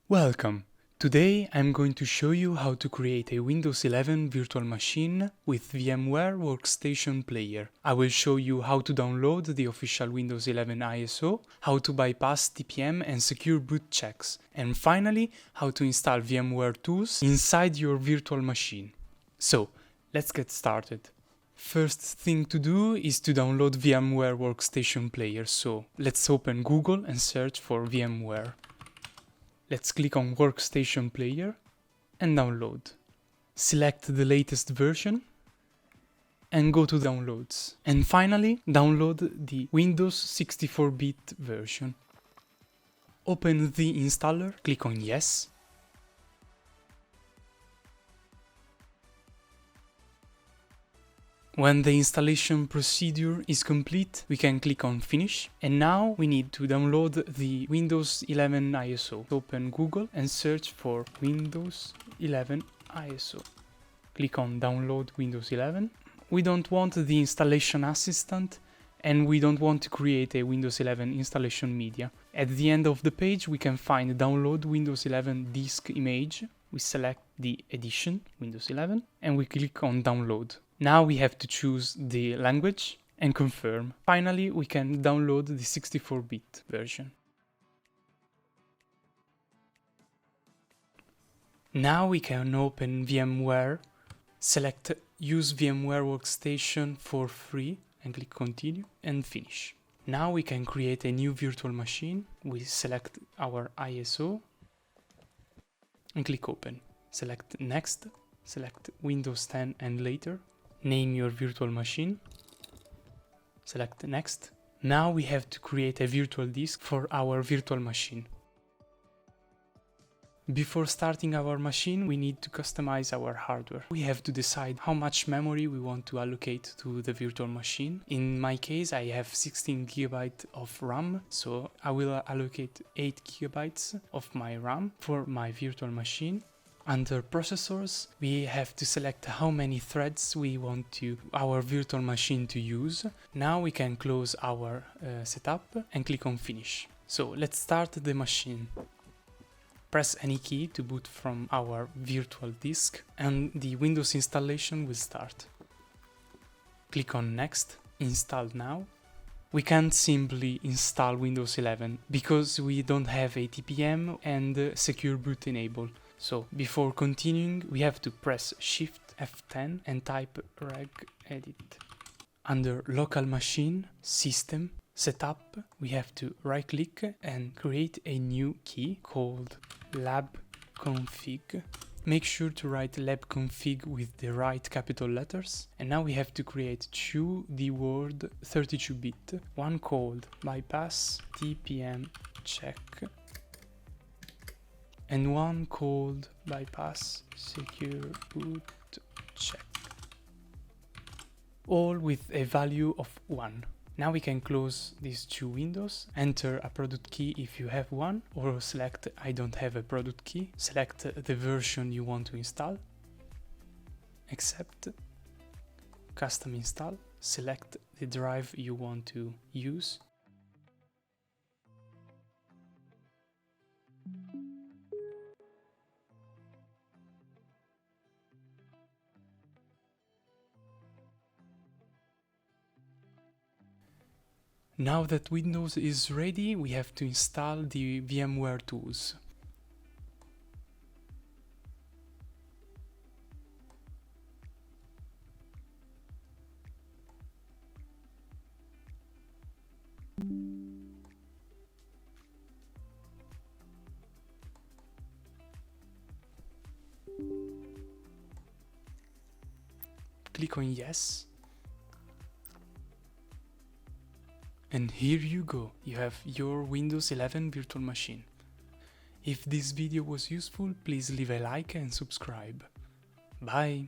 Welcome! Today I'm going to show you how to create a Windows 11 virtual machine with VMware Workstation Player. I will show you how to download the official Windows 11 ISO, how to bypass TPM and SecureBoot checks, and finally how to install VMware tools inside your virtual machine. So, let's get started. First thing to do is to download VMware Workstation Player, so let's open Google and search for VMware. Let's click on Workstation Player and download. Select the latest version and go to Downloads. And finally, download the Windows 64-bit version. Open the installer, click on Yes. When the installation procedure is complete, we can click on Finish. And now we need to download the Windows 11 ISO. Open Google and search for Windows 11 ISO. Click on Download Windows 11. We don't want the installation assistant and we don't want to create a Windows 11 installation media. At the end of the page, we can find Download Windows 11 disk image. We select the edition, Windows 11, and we click on Download. Now we have to choose the language and confirm. Finally, we can download the 64-bit version. Now we can open VMware, select Use VMware Workstation for free and click Continue and Finish. Now we can create a new virtual machine. We select our ISO and click Open. Select Next, select Windows 10 and later. Name your virtual machine. Select Next. Now we have to create a virtual disk for our virtual machine. Before starting our machine, we need to customize our hardware. We have to decide how much memory we want to allocate to the virtual machine. In my case, I have 16 GB of RAM, so I will allocate 8 GB of my RAM for my virtual machine. Under processors, we have to select how many threads we want our virtual machine to use. Now we can close our setup and click on Finish. So let's start the machine. Press any key to boot from our virtual disk and the Windows installation will start. Click on Next, Install Now. We can't simply install Windows 11 because we don't have a TPM and SecureBoot enabled. So before continuing, we have to press Shift F10 and type regedit. Under Local Machine, System, Setup, we have to right-click and create a new key called labconfig. Make sure to write labconfig with the right capital letters. And now we have to create two word 32-bit, one called bypass TPM check and one called bypass SecureBoot check, all with a value of 1. Now we can close these two windows, enter a product key if you have one, or select I don't have a product key, select the version you want to install, accept, custom install, select the drive you want to use. Now that Windows is ready, we have to install the VMware tools. Click on Yes. And here you go, you have your Windows 11 virtual machine. If this video was useful, please leave a like and subscribe. Bye!